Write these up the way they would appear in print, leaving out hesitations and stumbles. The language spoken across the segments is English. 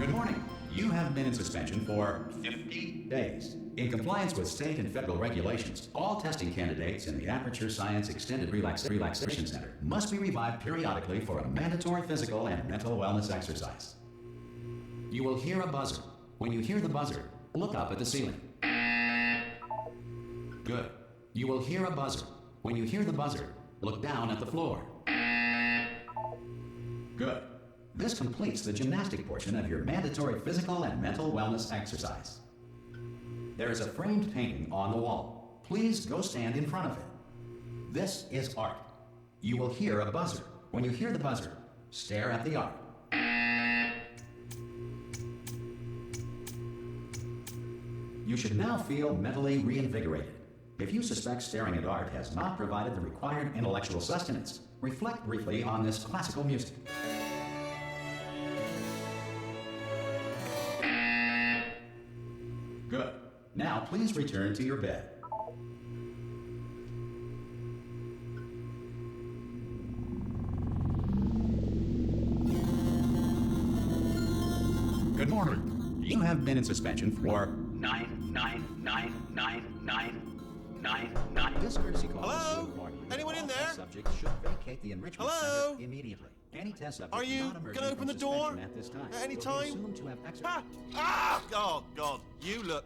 Good morning. You have been in suspension for 50 days. In compliance with state and federal regulations, all testing candidates in the Aperture Science Extended Relaxation Center must be revived periodically for a mandatory physical and mental wellness exercise. You will hear a buzzer. When you hear the buzzer, look up at the ceiling. Good. You will hear a buzzer. When you hear the buzzer, look down at the floor. Good. This completes the gymnastic portion of your mandatory physical and mental wellness exercise. There is a framed painting on the wall. Please go stand in front of it. This is art. You will hear a buzzer. When you hear the buzzer, stare at the art. You should now feel mentally reinvigorated. If you suspect staring at art has not provided the required intellectual sustenance, reflect briefly on this classical music. Good. Now please return to your bed. Good morning. You have been in suspension for 9999999. This courtesy call Hello? will warn you Anyone that in all there? test subjects should vacate the enrichment Hello? center immediately. Any test subject Are you not emerging gonna open from the door suspension at this time at any will be time? assumed to have Oh, God. You look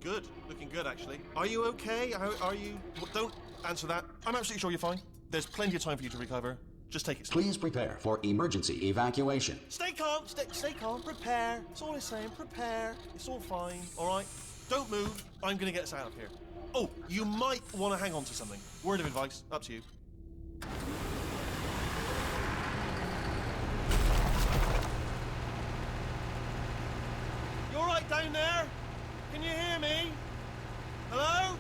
good. Looking good, actually. Are you okay? Are you... Don't answer that. I'm absolutely sure you're fine. There's plenty of time for you to recover. Just take it slow. Please prepare for emergency evacuation. Stay calm. Stay calm. Prepare. That's all I'm saying. Prepare. It's all fine. All right? Don't move. I'm going to get us out of here. Oh, you might want to hang on to something. Word of advice. Up to you. You all right down there? Can you hear me? Hello?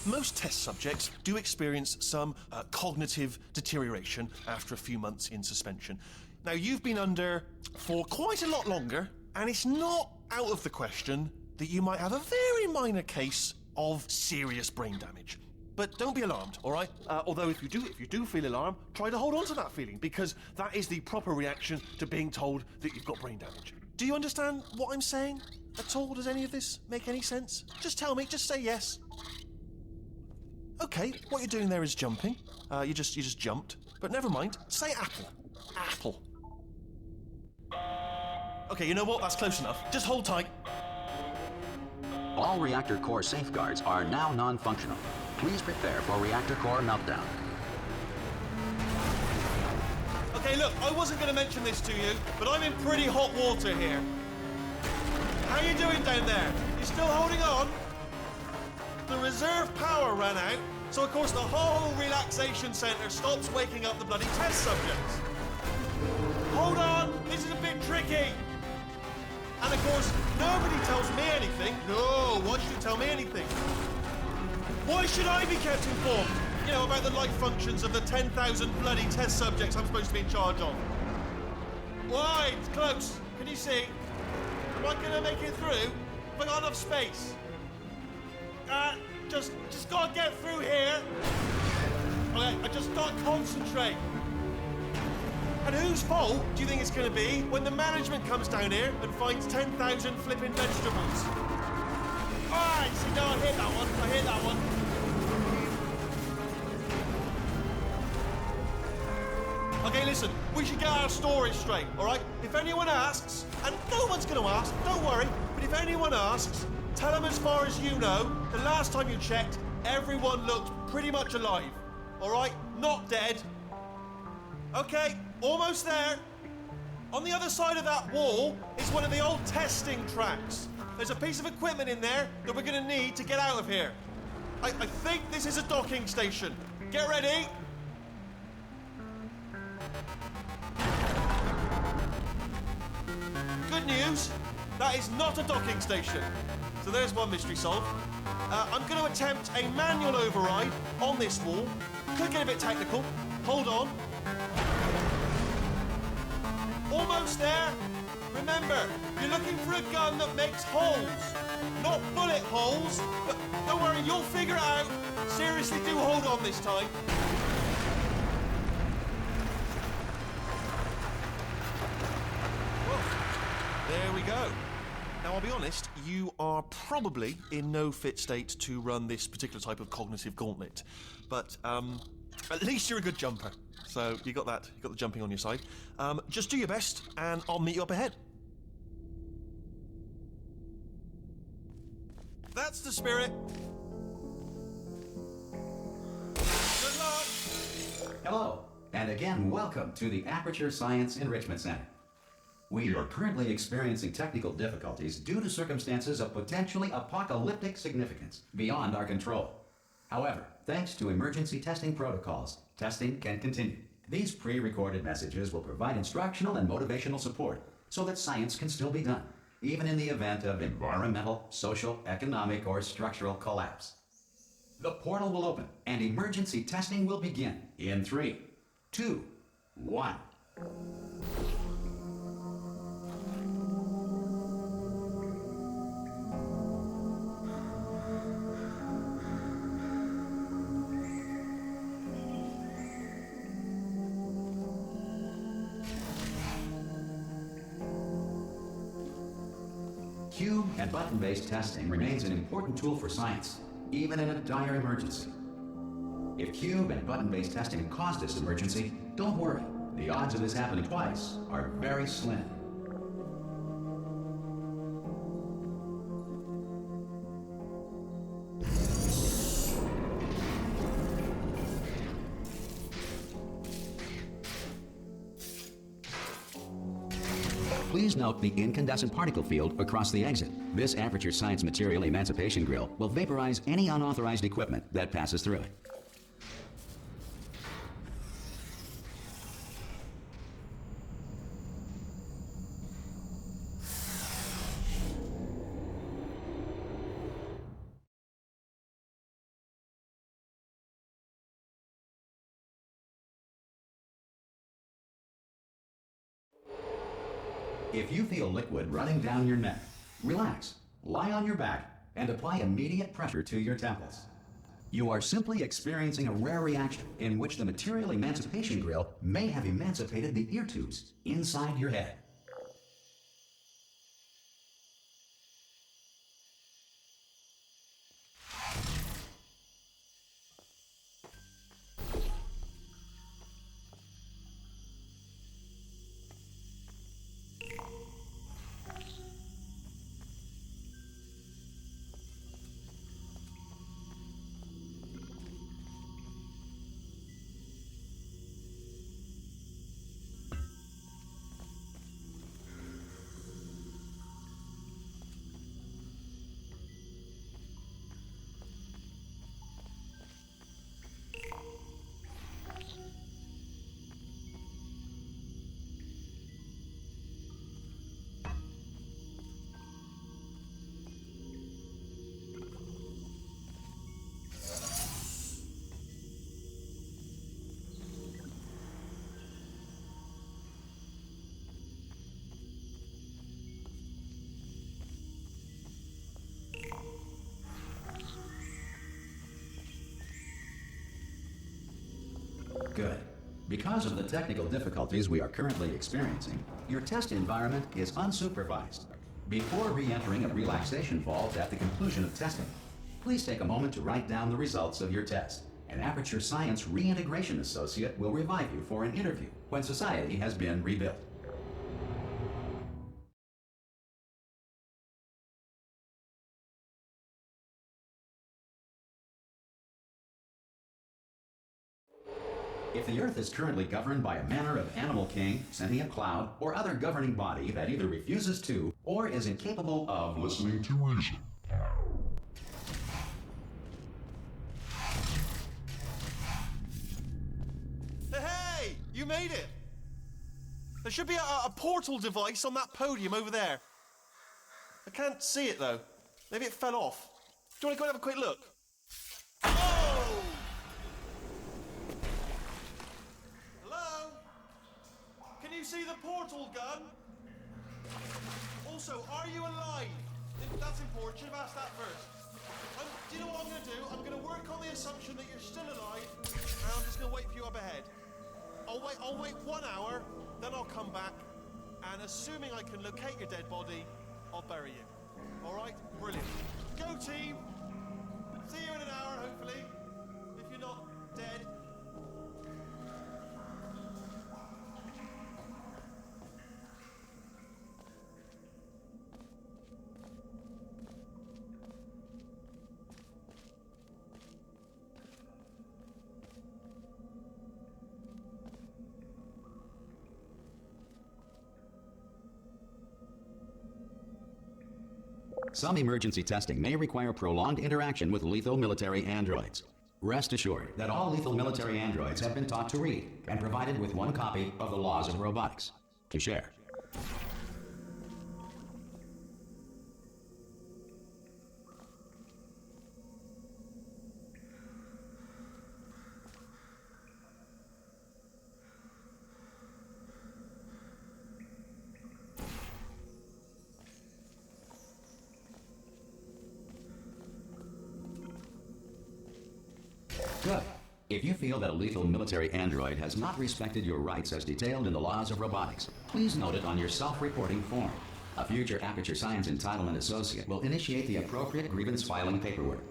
Most test subjects do experience some cognitive deterioration after a few months in suspension. Now, you've been under for quite a lot longer, and it's not out of the question that you might have a very minor case of serious brain damage. But don't be alarmed, all right? Although if you do feel alarmed, try to hold on to that feeling, because that is the proper reaction to being told that you've got brain damage. Do you understand what I'm saying at all? Does any of this make any sense? Just tell me, just say yes. Okay, what you're doing there is jumping. You just jumped. But never mind. Say apple. Apple. Okay, you know what? That's close enough. Just hold tight. All reactor core safeguards are now non-functional. Please prepare for reactor core meltdown. Okay, look, I wasn't going to mention this to you, but I'm in pretty hot water here. How you doing down there? You still holding on? The reserve power ran out, so of course the whole relaxation centre stops waking up the bloody test subjects. Hold on, this is a bit tricky. And of course, nobody tells me anything. No, why should you tell me anything? Why should I be kept informed? You know, about the life functions of the 10,000 bloody test subjects I'm supposed to be in charge of. Why? It's close. Can you see? Am I gonna make it through? Have I got enough space? Just gotta get through here. Okay, I just gotta concentrate. And whose fault do you think it's gonna be when the management comes down here and finds 10,000 flipping vegetables? Alright, see, no, I hit that one. Okay, listen, we should get our story straight, alright? If anyone asks, and no one's gonna ask, don't worry, but if anyone asks, tell them as far as you know, the last time you checked, everyone looked pretty much alive. Alright? Not dead. Okay, almost there. On the other side of that wall is one of the old testing tracks. There's a piece of equipment in there that we're gonna need to get out of here. I think this is a docking station. Get ready. Good news, that is not a docking station. So there's one mystery solved. I'm going to attempt a manual override on this wall. Could get a bit technical. Hold on. Almost there. Remember, you're looking for a gun that makes holes. Not bullet holes, but don't worry, you'll figure it out. Seriously, do hold on this time. Now, I'll be honest, you are probably in no fit state to run this particular type of cognitive gauntlet. But, at least you're a good jumper. So, you got the jumping on your side. Just do your best, and I'll meet you up ahead. That's the spirit. Good luck. Hello, and again, welcome to the Aperture Science Enrichment Center. We are currently experiencing technical difficulties due to circumstances of potentially apocalyptic significance beyond our control. However, thanks to emergency testing protocols, testing can continue. These pre-recorded messages will provide instructional and motivational support so that science can still be done, even in the event of environmental, social, economic, or structural collapse. The portal will open and emergency testing will begin in 3, 2, 1. Cube and button-based testing remains an important tool for science, even in a dire emergency. If cube and button-based testing caused this emergency, don't worry. The odds of this happening twice are very slim. Please note the incandescent particle field across the exit. This Aperture Science Material Emancipation Grill will vaporize any unauthorized equipment that passes through it. If you feel liquid running down your neck, relax, lie on your back, and apply immediate pressure to your temples. You are simply experiencing a rare reaction in which the material emancipation grill may have emancipated the ear tubes inside your head. Good. Because of the technical difficulties we are currently experiencing, your test environment is unsupervised. Before re-entering a relaxation vault at the conclusion of testing, please take a moment to write down the results of your test. An Aperture Science Reintegration Associate will revive you for an interview when society has been rebuilt. If the Earth is currently governed by a manner of animal king, sentient cloud, or other governing body that either refuses to or is incapable of listening to reason. Hey! You made it! There should be a portal device on that podium over there. I can't see it though. Maybe it fell off. Do you want to go and have a quick look? Oh! Hello? Can you see the portal gun? Also, are you alive? That's important. Should have asked that first. Do you know what I'm going to do? I'm going to work on the assumption that you're still alive, and I'm just going to wait for you up ahead. I'll wait 1 hour, then I'll come back, and assuming I can locate your dead body, I'll bury you. All right, brilliant. Go team! See you in an hour, hopefully. If you're not dead. Some emergency testing may require prolonged interaction with lethal military androids. Rest assured that all lethal military androids have been taught to read and provided with one copy of the laws of robotics to share. Good. If you feel that a lethal military android has not respected your rights as detailed in the laws of robotics, please note it on your self-reporting form. A future Aperture Science Entitlement Associate will initiate the appropriate grievance filing paperwork.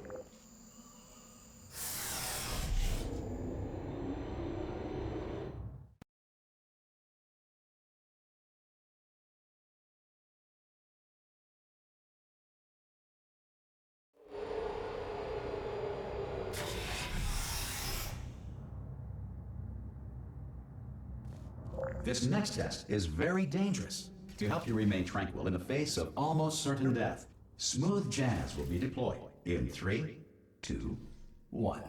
This next test is very dangerous. To help you remain tranquil in the face of almost certain death, smooth jazz will be deployed in 3, 2, 1.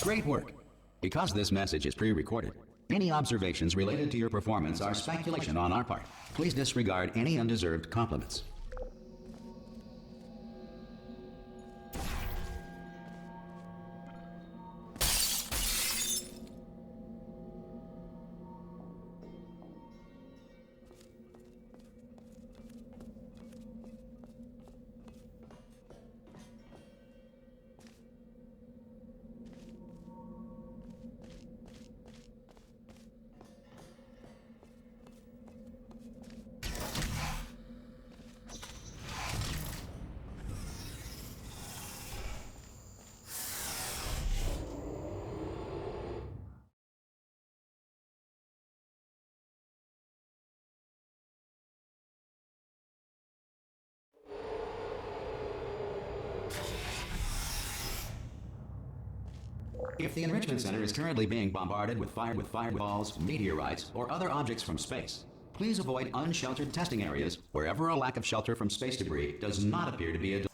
Great work. Because this message is pre-recorded, any observations related to your performance are speculation on our part. Please disregard any undeserved compliments. If the Enrichment Center is currently being bombarded with fireballs, meteorites, or other objects from space, please avoid unsheltered testing areas wherever a lack of shelter from space debris does not appear to be a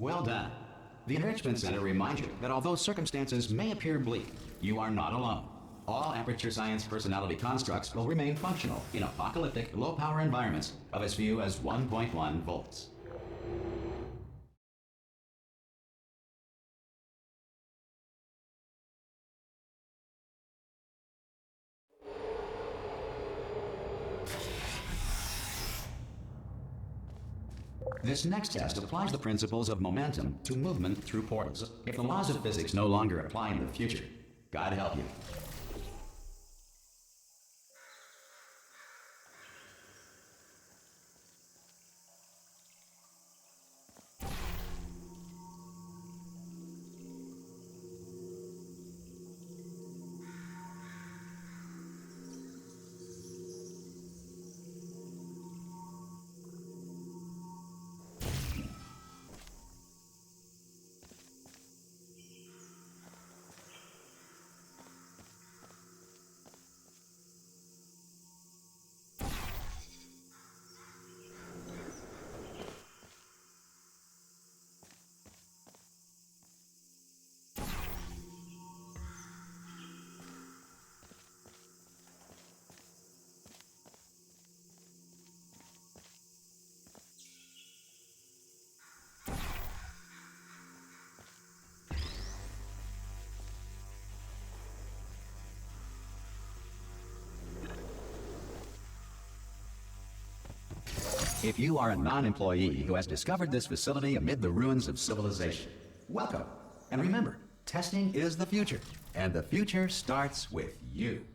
Well done. The Enrichment Center reminds you that although circumstances may appear bleak, you are not alone. All Aperture Science personality constructs will remain functional in apocalyptic, low-power environments of as few as 1.1 volts. This next test applies the principles of momentum to movement through portals. If the laws of physics no longer apply in the future, God help you. If you are a non-employee who has discovered this facility amid the ruins of civilization, welcome. And remember, testing is the future, and the future starts with you.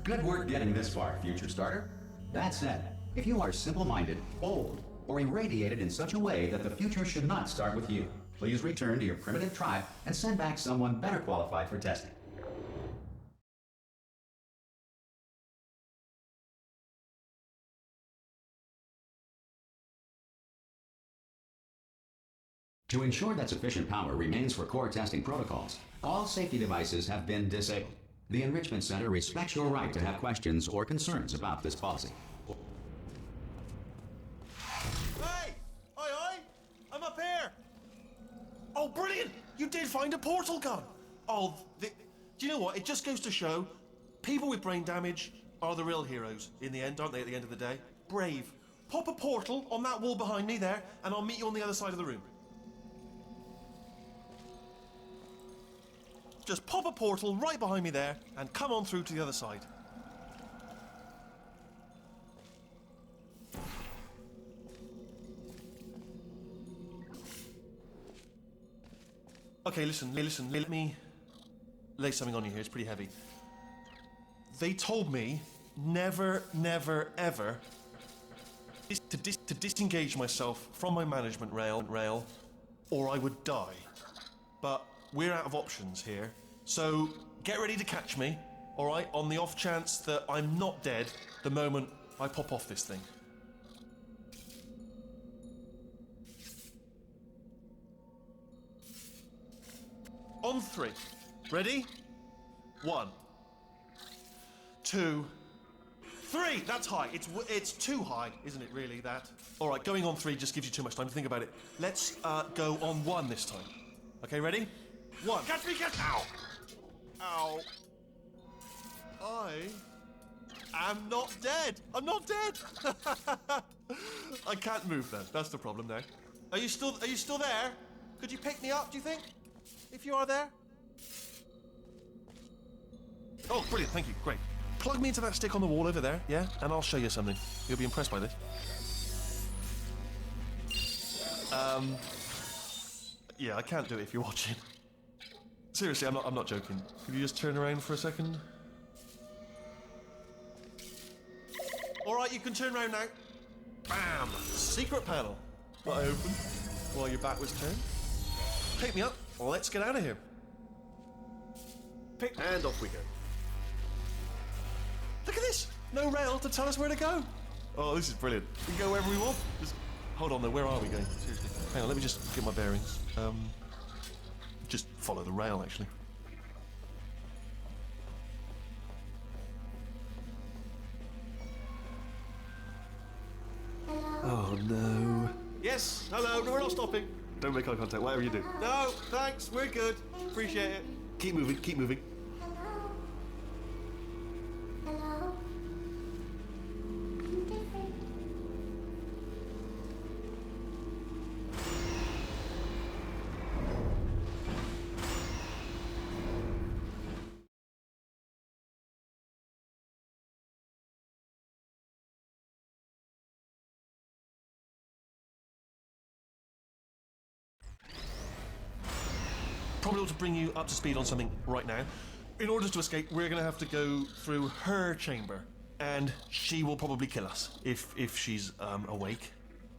Good work getting this far, future starter. That said, if you are simple-minded, bold, or irradiated in such a way that the future should not start with you, please return to your primitive tribe and send back someone better qualified for testing. To ensure that sufficient power remains for core testing protocols, all safety devices have been disabled. The Enrichment Center respects your right to have questions or concerns about this policy. Hey! Oi! I'm up here! Oh, brilliant! You did find a portal gun! Oh, do you know what? It just goes to show, people with brain damage are the real heroes in the end, aren't they, at the end of the day? Brave. Pop a portal on that wall behind me there, and I'll meet you on the other side of the room. Just pop a portal right behind me there and come on through to the other side. Okay, listen, let me lay something on you here. It's pretty heavy. They told me never, ever to disengage myself from my management rail, or I would die. But we're out of options here, so get ready to catch me, all right? On the off chance that I'm not dead the moment I pop off this thing. On 3. Ready? 1, 2, 3. That's high. It's too high, isn't it? Really, that? All right, going on 3 just gives you too much time to think about it. Let's go on 1 this time. Okay, ready? 1. Catch me! Catch! Ow! Ow! I am not dead. I'm not dead. I can't move then. That's the problem now. Are you still there? Could you pick me up? Do you think? If you are there. Oh, brilliant! Thank you. Great. Plug me into that stick on the wall over there, yeah? And I'll show you something. You'll be impressed by this. Yeah, I can't do it if you're watching. Seriously, I'm not joking. Could you just turn around for a second? All right, you can turn around now. Bam! Secret panel. That I opened while your back was turned. Pick me up. Let's get out of here. And off we go. Look at this! No rail to tell us where to go. Oh, this is brilliant. We can go wherever we want. Just hold on though, where are we going? Seriously. Hang on, let me just get my bearings. Just follow the rail, actually. Oh no. Yes, hello, no, we're not stopping. Don't make eye contact, whatever you do. No, thanks, we're good. Appreciate it. Keep moving, keep moving. Hello? Probably ought to bring you up to speed on something right now. In order to escape, we're going to have to go through her chamber, and she will probably kill us if she's awake.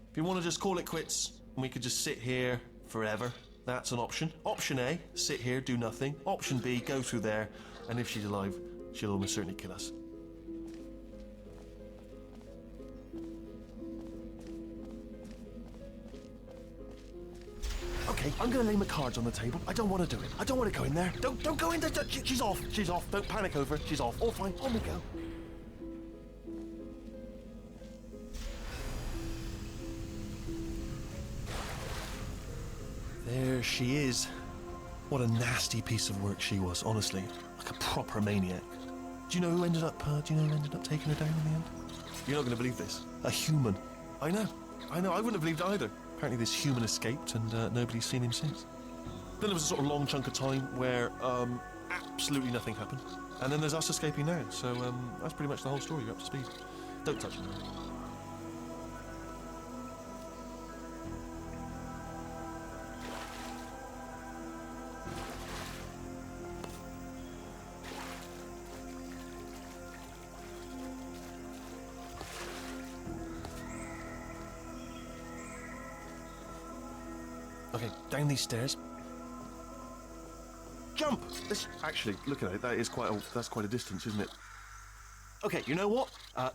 If you want to just call it quits, and we could just sit here forever, that's an option. Option A, sit here, do nothing. Option B, go through there, and if she's alive, she'll almost certainly kill us. Okay, I'm gonna lay my cards on the table. I don't want to do it. I don't want to go in there. Don't go in there. She's off. She's off. Don't panic over it. She's off. All fine. On we go. There she is. What a nasty piece of work she was, honestly. Like a proper maniac. Do you know who ended up taking her down in the end? You're not gonna believe this. A human. I know. I wouldn't have believed it either. Apparently this human escaped and nobody's seen him since. Then there was a sort of long chunk of time where absolutely nothing happened. And then there's us escaping now. So that's pretty much the whole story. You're up to speed. Don't touch me. Okay, down these stairs. Jump! Actually, look at it. That's quite a distance, isn't it? Okay, you know what?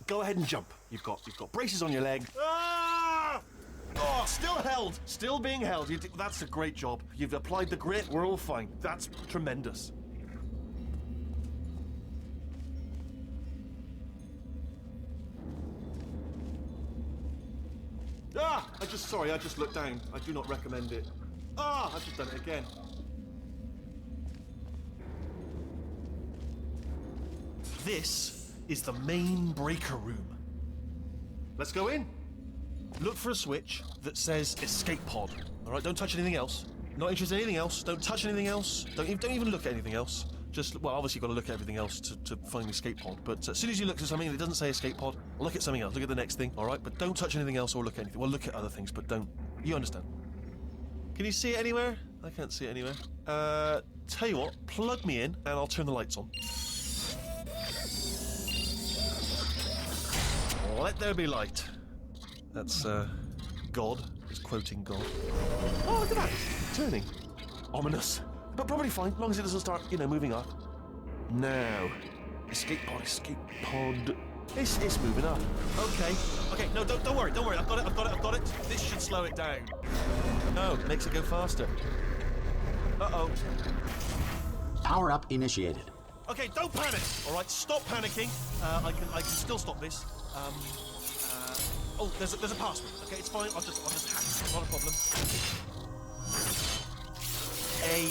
Go ahead and jump. You've got braces on your leg. Ah! Oh, still held. Still being held. That's a great job. You've applied the grit. We're all fine. That's tremendous. Ah! I just looked down. I do not recommend it. Ah! I've just done it again. This is the main breaker room. Let's go in. Look for a switch that says escape pod. All right, don't touch anything else. Not interested in anything else. Don't touch anything else. Don't even look at anything else. Just, well, obviously you've got to look at everything else to find the escape pod. But as soon as you look at something and it doesn't say escape pod, look at something else. Look at the next thing, all right? But don't touch anything else or look at anything. Well, look at other things, but don't. You understand? Can you see it anywhere? I can't see it anywhere. Tell you what, plug me in and I'll turn the lights on. Let there be light. That's, God. He's quoting God. Oh, look at that! It's turning. Ominous. But probably fine, as long as it doesn't start, moving up. Now. Escape pod. It's moving up. Okay, no, don't worry. I've got it. This should slow it down. No, makes it go faster. Uh-oh. Power up initiated. Okay, don't panic. All right, stop panicking. I can still stop this. Oh, there's a password. Okay, it's fine. I'll just hack it. It's not a problem. A.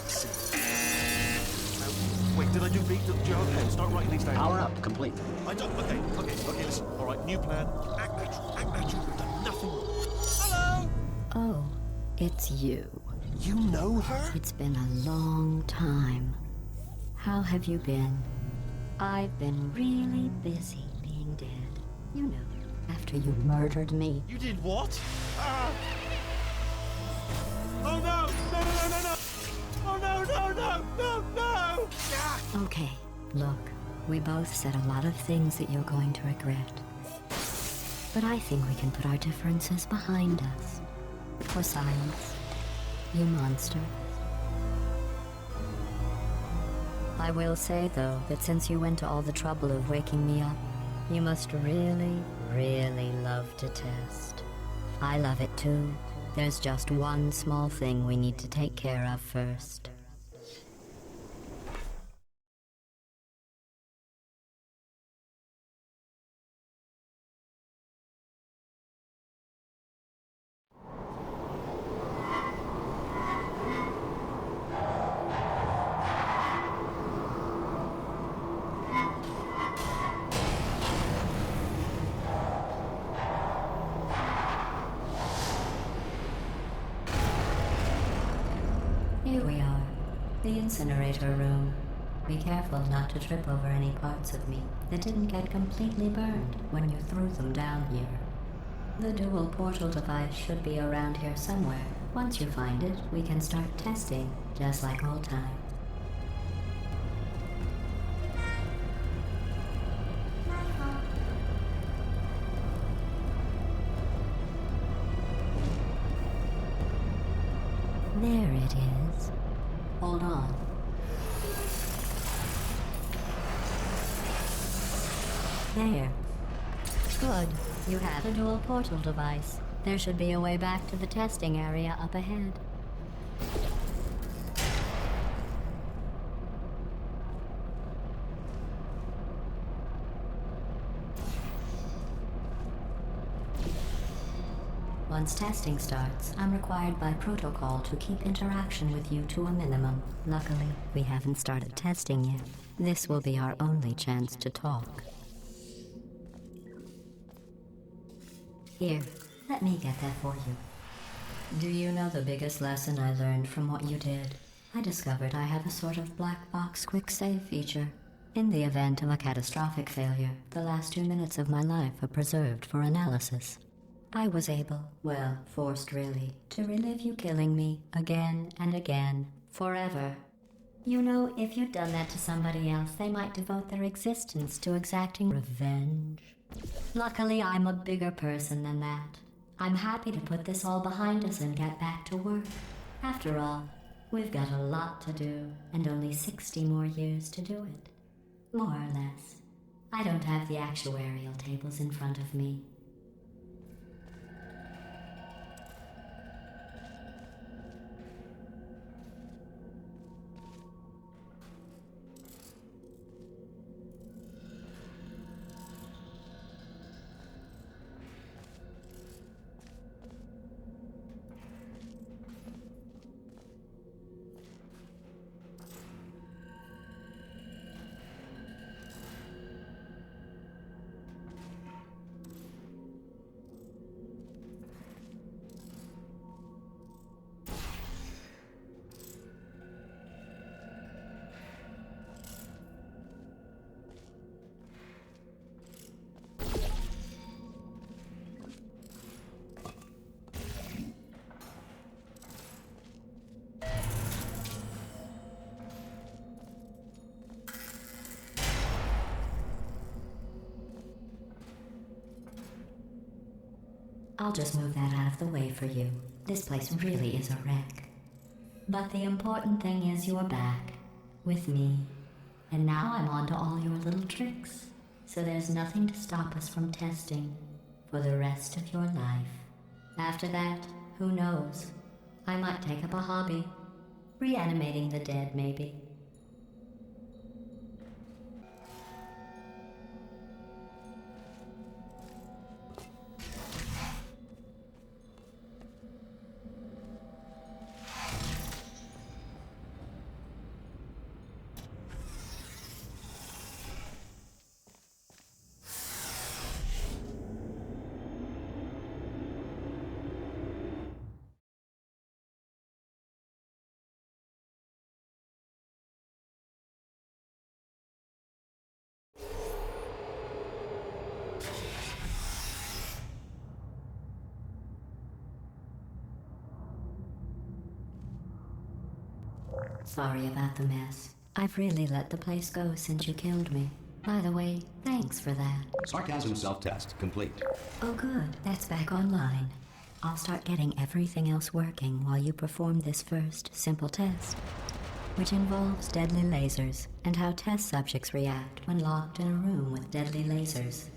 C. Wait, did I do B? Okay, start writing these down. Power up complete. I don't. Okay, listen. All right, new plan. Act natural. We've done nothing wrong. Hello. Oh, it's you. You know her? It's been a long time. How have you been? I've been really busy being dead. You know, after you murdered me. You did what? Oh no! No! Oh no! Ah! Okay, look, we both said a lot of things that you're going to regret. But I think we can put our differences behind us. For science, you monster. I will say, though, that since you went to all the trouble of waking me up, you must really, really love to test. I love it too. There's just one small thing we need to take care of first. Here we are, the incinerator room. Be careful not to trip over any parts of me that didn't get completely burned when you threw them down here. The dual portal device should be around here somewhere. Once you find it, we can start testing, just like old times. There it is. Hold on. There. Good. You have a dual portal device. There should be a way back to the testing area up ahead. Once testing starts, I'm required by protocol to keep interaction with you to a minimum. Luckily, we haven't started testing yet. This will be our only chance to talk. Here, let me get that for you. Do you know the biggest lesson I learned from what you did? I discovered I have a sort of black box quick save feature. In the event of a catastrophic failure, the last 2 minutes of my life are preserved for analysis. I was able, well, forced really, to relive you killing me again and again, forever. You know, if you'd done that to somebody else, they might devote their existence to exacting revenge. Luckily, I'm a bigger person than that. I'm happy to put this all behind us and get back to work. After all, we've got a lot to do, and only 60 more years to do it. More or less. I don't have the actuarial tables in front of me. I'll just move that out of the way for you. This place really is a wreck. But the important thing is you're back. With me. And now I'm on to all your little tricks. So there's nothing to stop us from testing for the rest of your life. After that, who knows? I might take up a hobby. Reanimating the dead, maybe. Sorry about the mess. I've really let the place go since you killed me. By the way, thanks for that. Sarcasm self-test complete. Oh good, that's back online. I'll start getting everything else working while you perform this first simple test, which involves deadly lasers and how test subjects react when locked in a room with deadly lasers.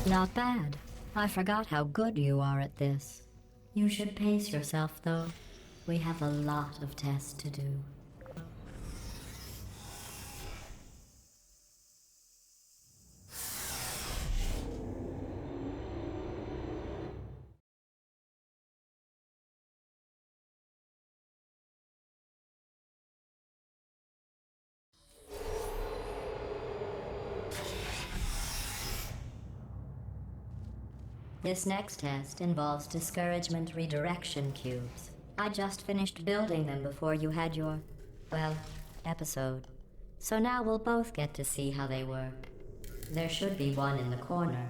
Not bad. I forgot how good you are at this. You should pace yourself, though. We have a lot of tests to do. This next test involves discouragement redirection cubes. I just finished building them before you had your, well, episode. So now we'll both get to see how they work. There should be one in the corner.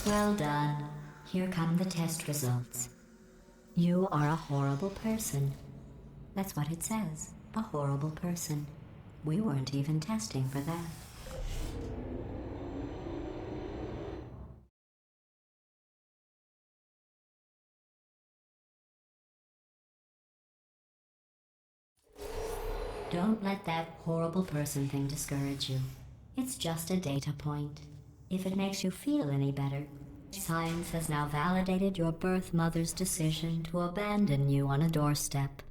Well done. Here come the test results. You are a horrible person. That's what it says. A horrible person. We weren't even testing for that. Don't let that horrible person thing discourage you. It's just a data point. If it makes you feel any better, science has now validated your birth mother's decision to abandon you on a doorstep.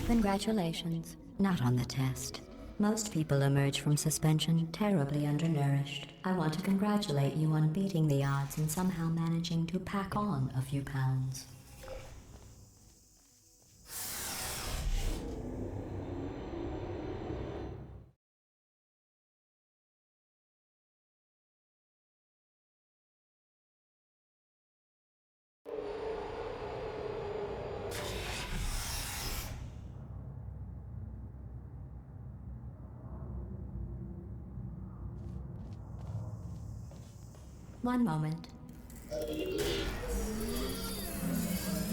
Congratulations. Not on the test. Most people emerge from suspension terribly undernourished. I want to congratulate you on beating the odds and somehow managing to pack on a few pounds. One moment.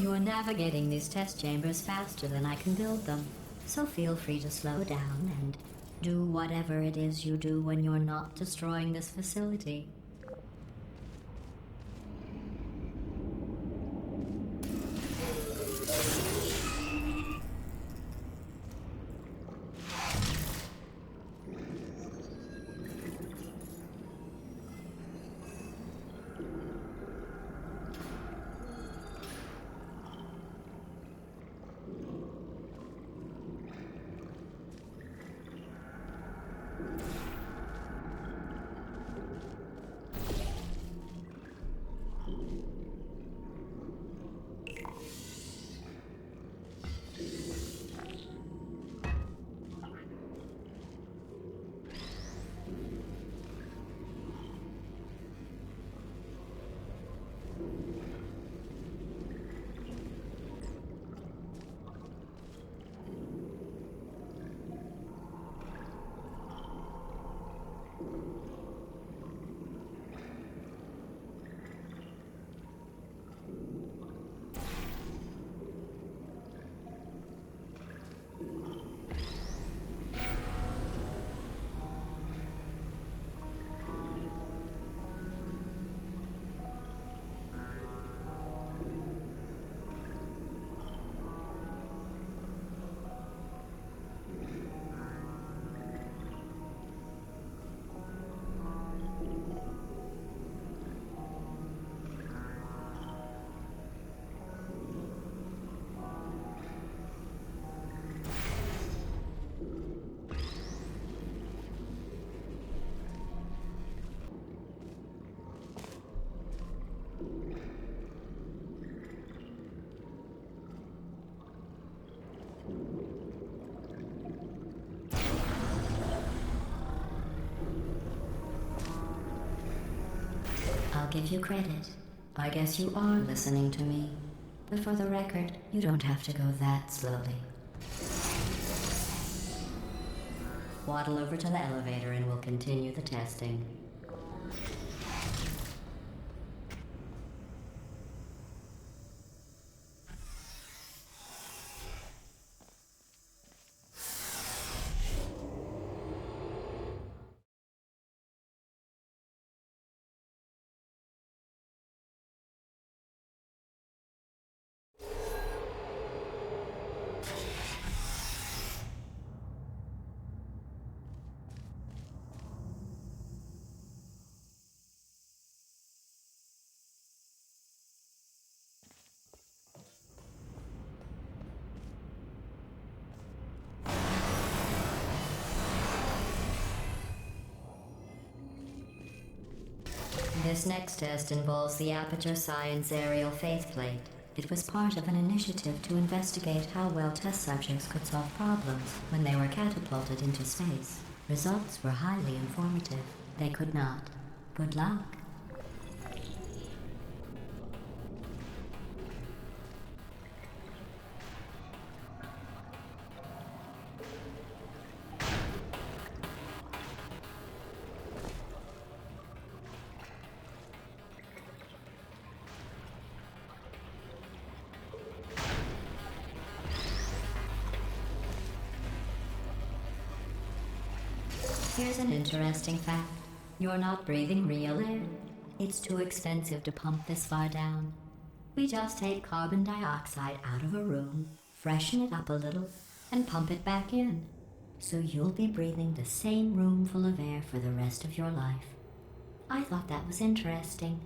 You are navigating these test chambers faster than I can build them, so feel free to slow down and do whatever it is you do when you're not destroying this facility. I'll give you credit. I guess you are listening to me. But for the record, you don't have to go that slowly. Waddle over to the elevator and we'll continue the testing. This next test involves the Aperture Science aerial faceplate. It was part of an initiative to investigate how well test subjects could solve problems when they were catapulted into space. Results were highly informative. They could not. Good luck. Here's an interesting fact. You're not breathing real air. It's too expensive to pump this far down. We just take carbon dioxide out of a room, freshen it up a little, and pump it back in. So you'll be breathing the same room full of air for the rest of your life. I thought that was interesting.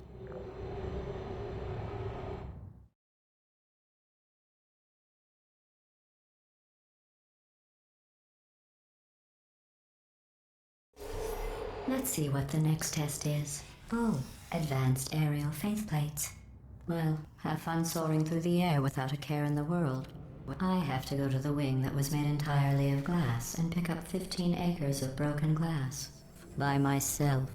Let's see what the next test is. Oh, advanced aerial faceplates. Well, have fun soaring through the air without a care in the world. I have to go to the wing that was made entirely of glass and pick up 15 acres of broken glass. By myself.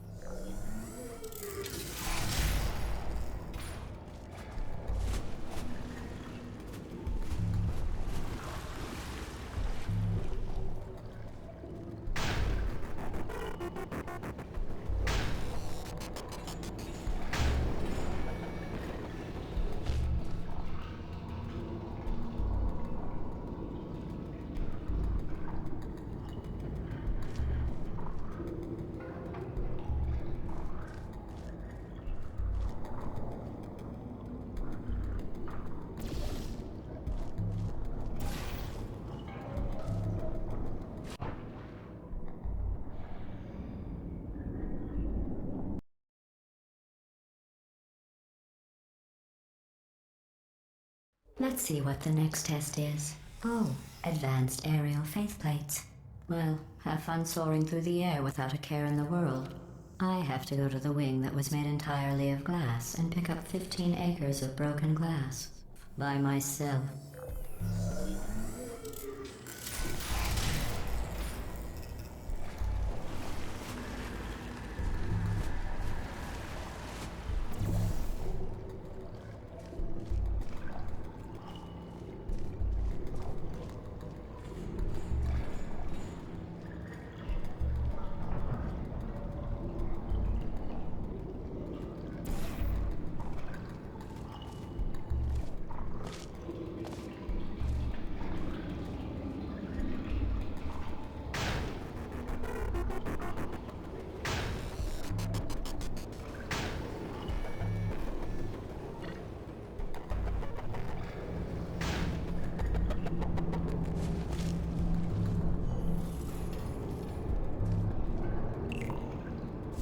Let's see what the next test is. Oh, advanced aerial faceplates. Well, have fun soaring through the air without a care in the world. I have to go to the wing that was made entirely of glass and pick up 15 acres of broken glass. By myself.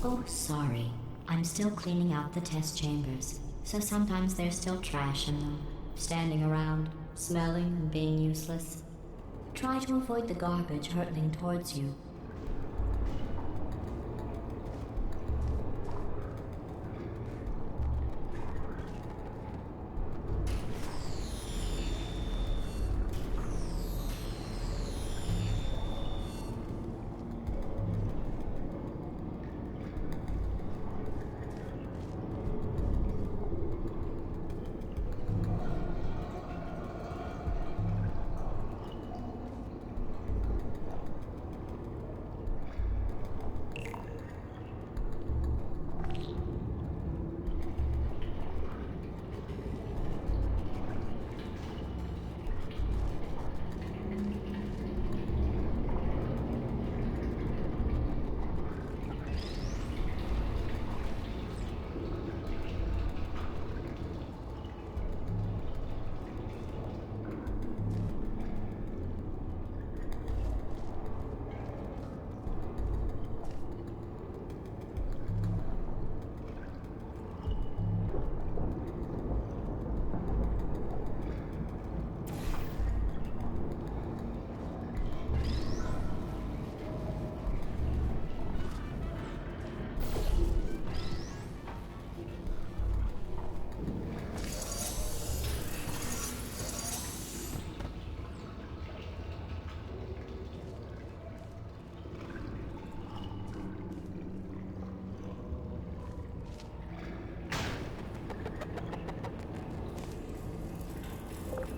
Oh, sorry. I'm still cleaning out the test chambers, so sometimes there's still trash in them, standing around, smelling and being useless. Try to avoid the garbage hurtling towards you.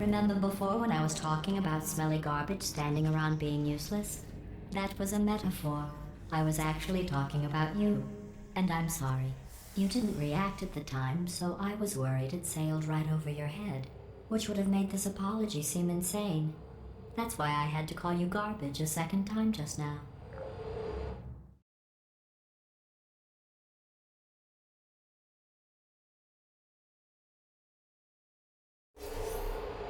Remember before when I was talking about smelly garbage standing around being useless? That was a metaphor. I was actually talking about you. And I'm sorry. You didn't react at the time, so I was worried it sailed right over your head, which would have made this apology seem insane. That's why I had to call you garbage a second time just now.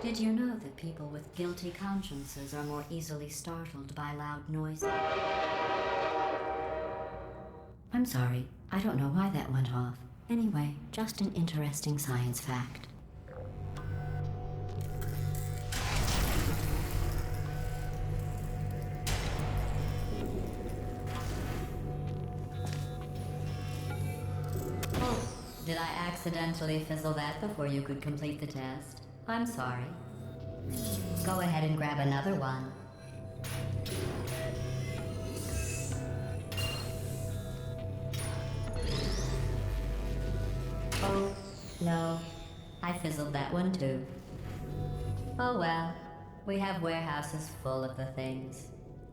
Did you know that people with guilty consciences are more easily startled by loud noises? I'm sorry, I don't know why that went off. Anyway, just an interesting science fact. Oh, did I accidentally fizzle that before you could complete the test? I'm sorry. Go ahead and grab another one. Oh, no. I fizzled that one too. Oh well. We have warehouses full of the things.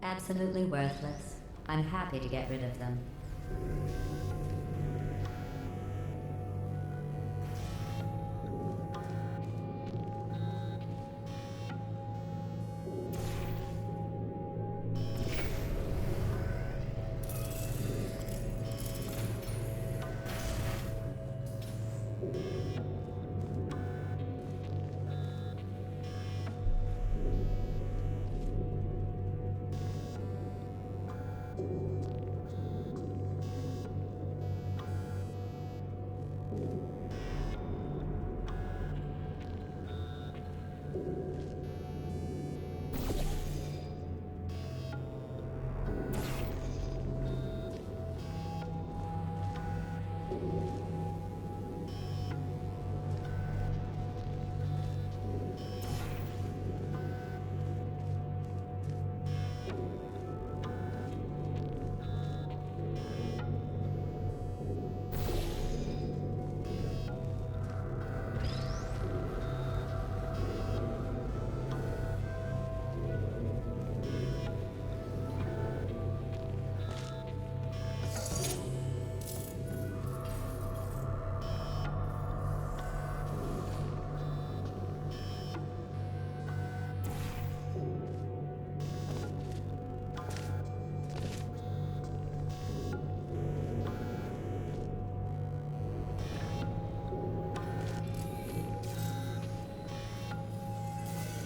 Absolutely worthless. I'm happy to get rid of them.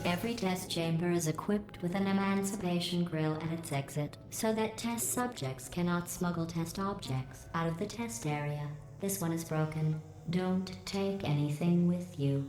Every test chamber is equipped with an emancipation grill at its exit, so that test subjects cannot smuggle test objects out of the test area. This one is broken. Don't take anything with you.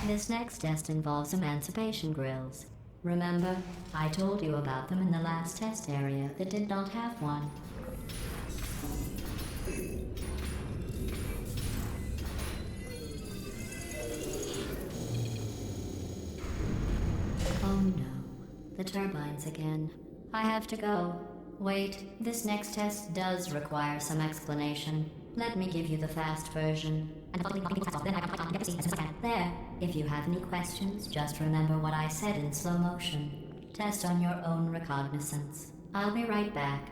This next test involves emancipation grills. Remember, I told you about them in the last test area that did not have one. Oh no, the turbines again. I have to go. Wait, this next test does require some explanation. Let me give you the fast version. There. If you have any questions, just remember what I said in slow motion. Test on your own recognizance. I'll be right back.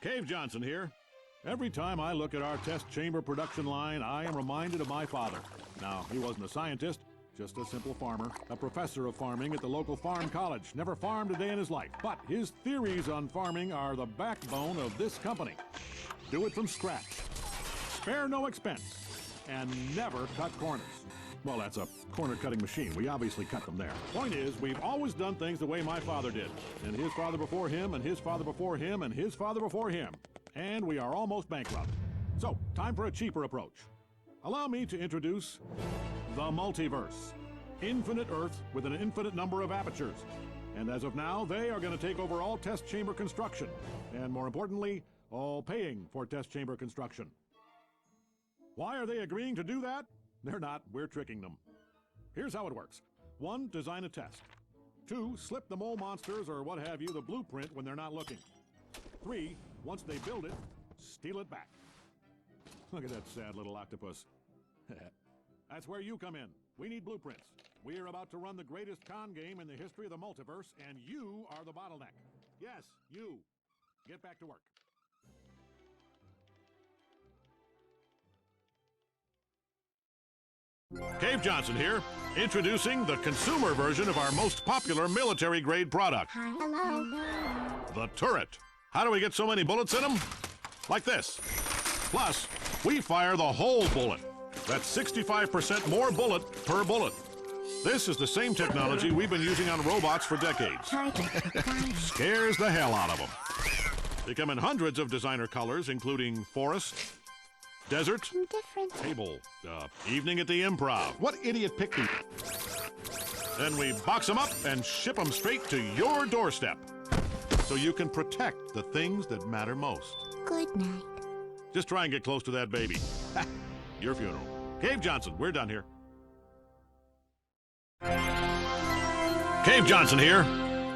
Cave Johnson here. Every time I look at our test chamber production line, I am reminded of my father. Now, he wasn't a scientist, just a simple farmer, a professor of farming at the local farm college. Never farmed a day in his life, but his theories on farming are the backbone of this company. Do it from scratch. Spare no expense. And never cut corners. Well, that's a corner-cutting machine. We obviously cut them there. Point is, we've always done things the way my father did. And his father before him, and his father before him, and his father before him. And we are almost bankrupt. So, time for a cheaper approach. Allow me to introduce the multiverse. Infinite Earth with an infinite number of apertures. And as of now, they are going to take over all test chamber construction. And more importantly, all paying for test chamber construction. Why are they agreeing to do that? They're not. We're tricking them. Here's how it works. 1, design a test. 2, slip the mole monsters or what have you the blueprint when they're not looking. 3, once they build it, steal it back. Look at that sad little octopus. That's where you come in. We need blueprints. We are about to run the greatest con game in the history of the multiverse, and you are the bottleneck. Yes, you. Get back to work. Cave Johnson here, introducing the consumer version of our most popular military-grade product. Hi. Hello. The turret. How do we get so many bullets in them? Like this. Plus, we fire the whole bullet. That's 65% more bullet per bullet. This is the same technology we've been using on robots for decades. Scares the hell out of them. They come in hundreds of designer colors, including forest, desert, table, evening at the Improv. What idiot picked these? Then we box them up and ship them straight to your doorstep. So you can protect the things that matter most. Good night. Just try and get close to that baby. Your funeral. Cave Johnson, we're done here. Cave Johnson here.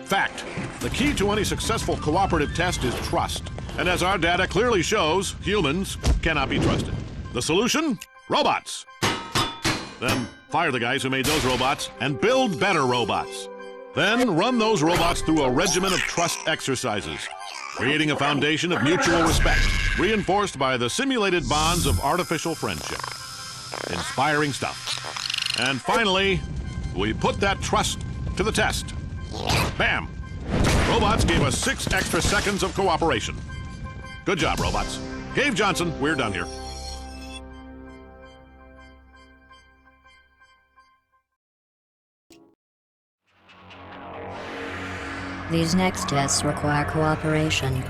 Fact. The key to any successful cooperative test is trust. And as our data clearly shows, humans cannot be trusted. The solution? Robots. Then fire the guys who made those robots and build better robots. Then run those robots through a regimen of trust exercises, creating a foundation of mutual respect, reinforced by the simulated bonds of artificial friendship. Inspiring stuff. And finally, we put that trust to the test. Bam! Robots gave us 6 extra seconds of cooperation. Good job, robots. Cave Johnson, we're done here. These next tests require cooperation.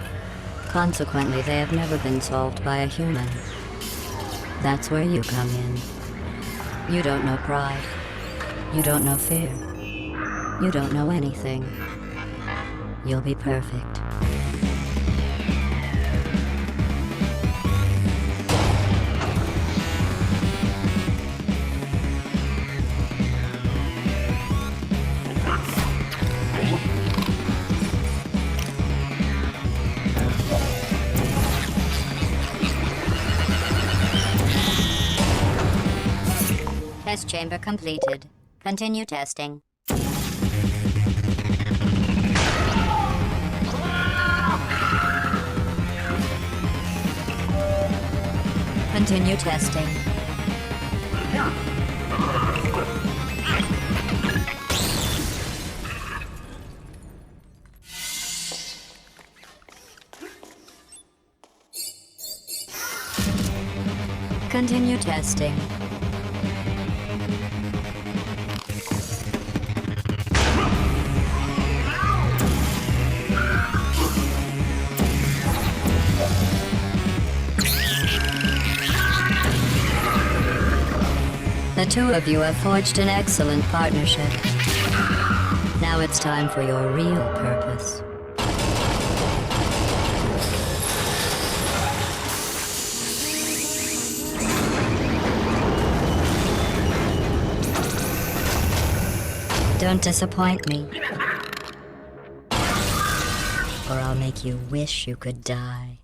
Consequently, they have never been solved by a human. That's where you come in. You don't know pride. You don't know fear. You don't know anything. You'll be perfect. Test chamber completed. Continue testing. Continue testing. Continue testing. The two of you have forged an excellent partnership. Now it's time for your real purpose. Don't disappoint me, or I'll make you wish you could die.